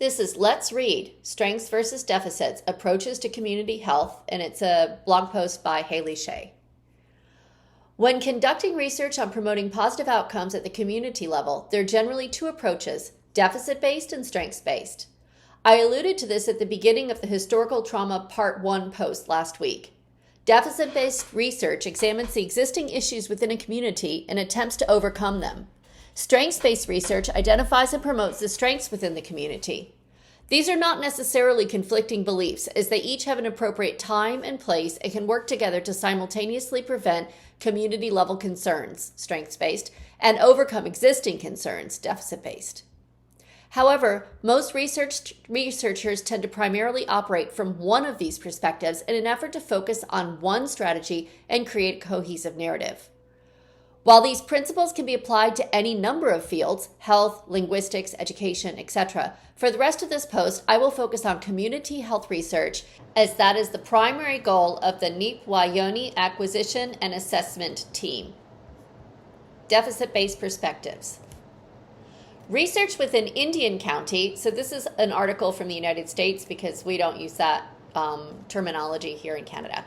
This is Let's Read, Strengths versus Deficits, Approaches to Community Health, and it's a blog post by Shae. When conducting research on promoting positive outcomes at the community level, there are generally two approaches, deficit-based and strengths-based. I alluded to this at the beginning of the Historical Trauma Part 1 post last week. Deficit-based research examines the existing issues within a community and attempts to overcome them. Strengths-based research identifies and promotes the strengths within the community. These are not necessarily conflicting beliefs, as they each have an appropriate time and place and can work together to simultaneously prevent community-level concerns, strengths-based, and overcome existing concerns, deficit-based. However, most researchers tend to primarily operate from one of these perspectives in an effort to focus on one strategy and create a cohesive narrative. While these principles can be applied to any number of fields, health, linguistics, education, etc., for the rest of this post, I will focus on community health research, as that is the primary goal of the NIPWAYONI Acquisition and Assessment Team. Deficit-based perspectives. Research within Indian County, so this is an article from the United States because we don't use that terminology here in Canada.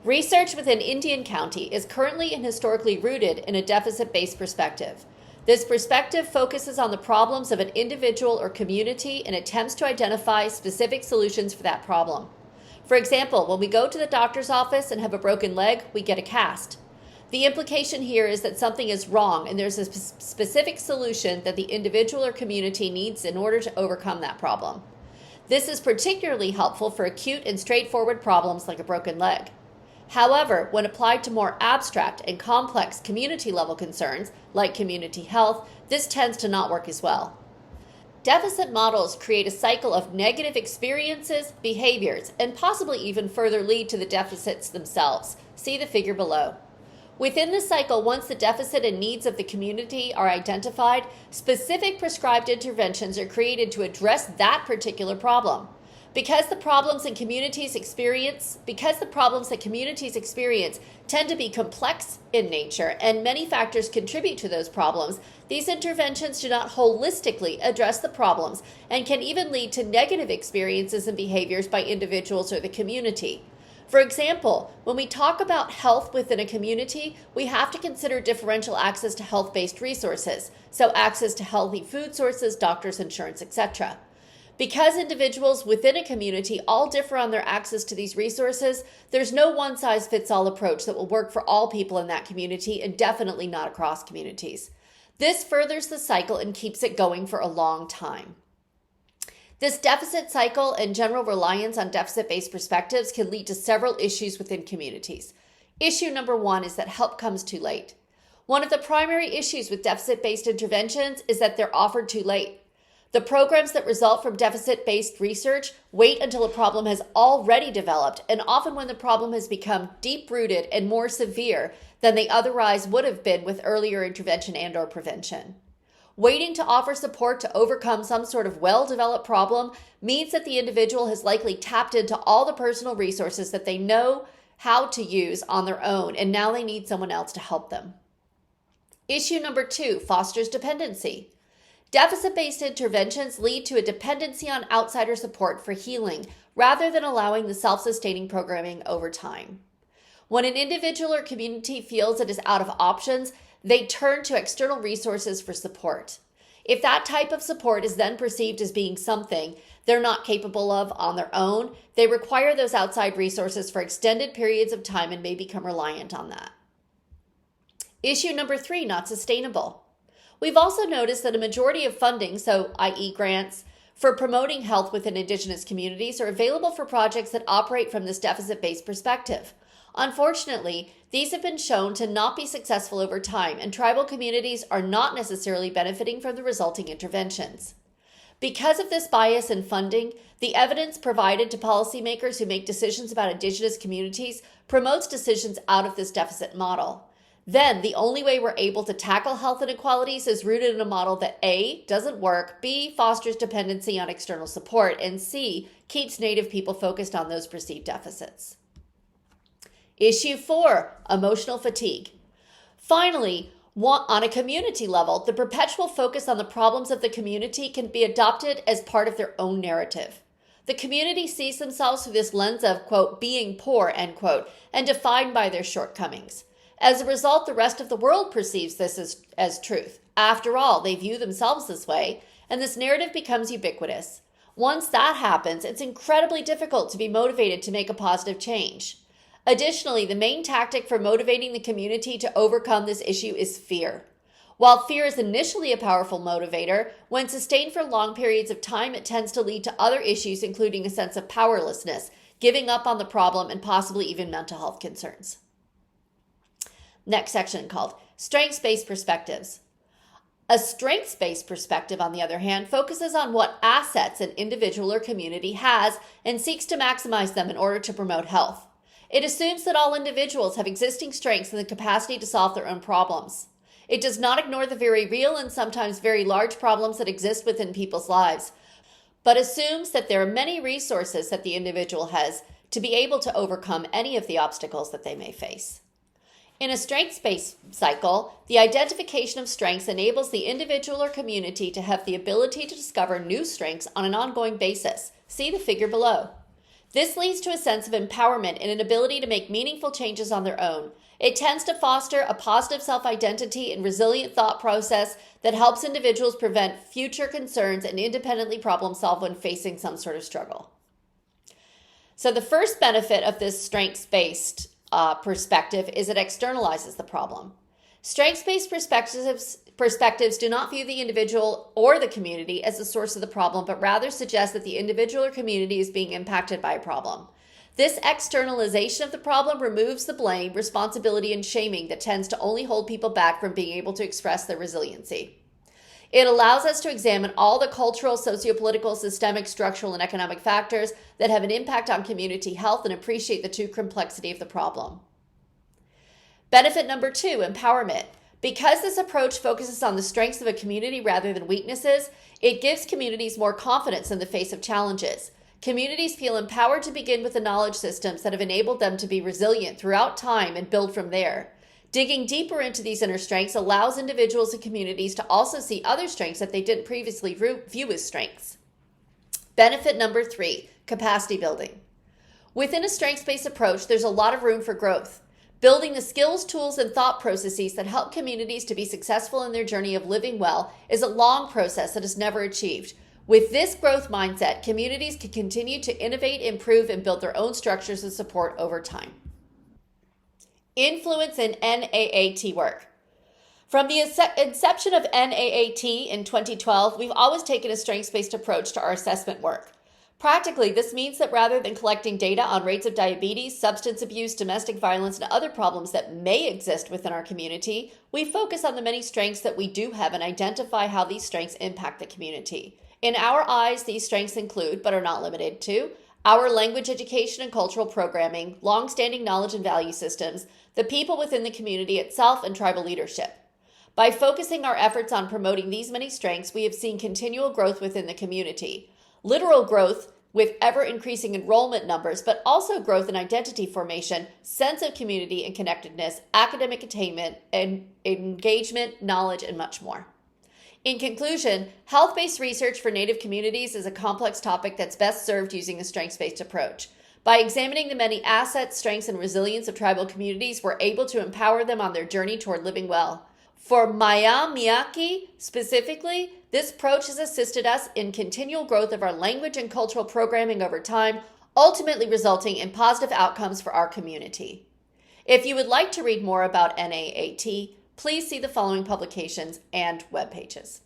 Research within Indian County is currently and historically rooted in a deficit-based perspective. This perspective focuses on the problems of an individual or community and attempts to identify specific solutions for that problem. For example, when we go to the doctor's office and have a broken leg, we get a cast. The implication here is that something is wrong and there's a specific solution that the individual or community needs in order to overcome that problem. This is particularly helpful for acute and straightforward problems like a broken leg. However, when applied to more abstract and complex community-level concerns, like community health, this tends to not work as well. Deficit models create a cycle of negative experiences, behaviors, and possibly even further lead to the deficits themselves. See the figure below. Within this cycle, once the deficit and needs of the community are identified, specific prescribed interventions are created to address that particular problem. Because the problems that communities experience tend to be complex in nature and many factors contribute to those problems, these interventions do not holistically address the problems and can even lead to negative experiences and behaviors by individuals or the community. For example, when we talk about health within a community, we have to consider differential access to health-based resources, so access to healthy food sources, doctors, insurance, etc. Because individuals within a community all differ on their access to these resources, there's no one-size-fits-all approach that will work for all people in that community and definitely not across communities. This furthers the cycle and keeps it going for a long time. This deficit cycle and general reliance on deficit-based perspectives can lead to several issues within communities. Issue number one is that help comes too late. One of the primary issues with deficit-based interventions is that they're offered too late. The programs that result from deficit-based research wait until a problem has already developed, and often when the problem has become deep-rooted and more severe than they otherwise would have been with earlier intervention and/or prevention. Waiting to offer support to overcome some sort of well-developed problem means that the individual has likely tapped into all the personal resources that they know how to use on their own, and now they need someone else to help them. Issue number two fosters dependency. Deficit-based interventions lead to a dependency on outsider support for healing rather than allowing the self-sustaining programming over time. When an individual or community feels it is out of options, they turn to external resources for support. If that type of support is then perceived as being something they're not capable of on their own, they require those outside resources for extended periods of time and may become reliant on that. Issue number three, not sustainable. We've also noticed that a majority of funding, so i.e. grants, for promoting health within Indigenous communities are available for projects that operate from this deficit-based perspective. Unfortunately, these have been shown to not be successful over time, and tribal communities are not necessarily benefiting from the resulting interventions. Because of this bias in funding, the evidence provided to policymakers who make decisions about Indigenous communities promotes decisions out of this deficit model. Then the only way we're able to tackle health inequalities is rooted in a model that A, doesn't work, B, fosters dependency on external support, and C, keeps Native people focused on those perceived deficits. Issue 4, emotional fatigue. Finally, On a community level, the perpetual focus on the problems of the community can be adopted as part of their own narrative. The community sees themselves through this lens of, quote, being poor, end quote, and defined by their shortcomings. As a result, the rest of the world perceives this as truth. After all, they view themselves this way, and this narrative becomes ubiquitous. Once that happens, it's incredibly difficult to be motivated to make a positive change. Additionally, the main tactic for motivating the community to overcome this issue is fear. While fear is initially a powerful motivator, when sustained for long periods of time, it tends to lead to other issues, including a sense of powerlessness, giving up on the problem, and possibly even mental health concerns. Next section called Strengths-Based Perspectives. A strengths-based perspective, on the other hand, focuses on what assets an individual or community has and seeks to maximize them in order to promote health. It assumes that all individuals have existing strengths and the capacity to solve their own problems. It does not ignore the very real and sometimes very large problems that exist within people's lives, but assumes that there are many resources that the individual has to be able to overcome any of the obstacles that they may face. In a strengths-based cycle, the identification of strengths enables the individual or community to have the ability to discover new strengths on an ongoing basis. See the figure below. This leads to a sense of empowerment and an ability to make meaningful changes on their own. It tends to foster a positive self-identity and resilient thought process that helps individuals prevent future concerns and independently problem solve when facing some sort of struggle. So the first benefit of this strengths-based perspective is it externalizes the problem. Strengths-based perspectives do not view the individual or the community as the source of the problem, but rather suggest that the individual or community is being impacted by a problem. This externalization of the problem removes the blame, responsibility, and shaming that tends to only hold people back from being able to express their resiliency. It allows us to examine all the cultural, sociopolitical, systemic, structural, and economic factors that have an impact on community health and appreciate the true complexity of the problem. Benefit number 2, empowerment. Because this approach focuses on the strengths of a community rather than weaknesses, it gives communities more confidence in the face of challenges. Communities feel empowered to begin with the knowledge systems that have enabled them to be resilient throughout time and build from there. Digging deeper into these inner strengths allows individuals and communities to also see other strengths that they didn't previously view as strengths. Benefit number 3, capacity building. Within a strengths-based approach, there's a lot of room for growth. Building the skills, tools, and thought processes that help communities to be successful in their journey of living well is a long process that is never achieved. With this growth mindset, communities can continue to innovate, improve, and build their own structures of support over time. Influence in NAAT work. From the inception of NAAT in 2012, we've always taken a strengths-based approach to our assessment work. Practically, this means that rather than collecting data on rates of diabetes, substance abuse, domestic violence, and other problems that may exist within our community, we focus on the many strengths that we do have and identify how these strengths impact the community. In our eyes, these strengths include, but are not limited to, our language education and cultural programming, long-standing knowledge and value systems, the people within the community itself, and tribal leadership. By focusing our efforts on promoting these many strengths, we have seen continual growth within the community. Literal growth with ever-increasing enrollment numbers, but also growth in identity formation, sense of community and connectedness, academic attainment, and engagement, knowledge, and much more. In conclusion, health-based research for Native communities is a complex topic that's best served using a strengths-based approach. By examining the many assets, strengths, and resilience of tribal communities, we're able to empower them on their journey toward living well. For Maya Miyake specifically, this approach has assisted us in continual growth of our language and cultural programming over time, ultimately resulting in positive outcomes for our community. If you would like to read more about NAAT, please see the following publications and web pages.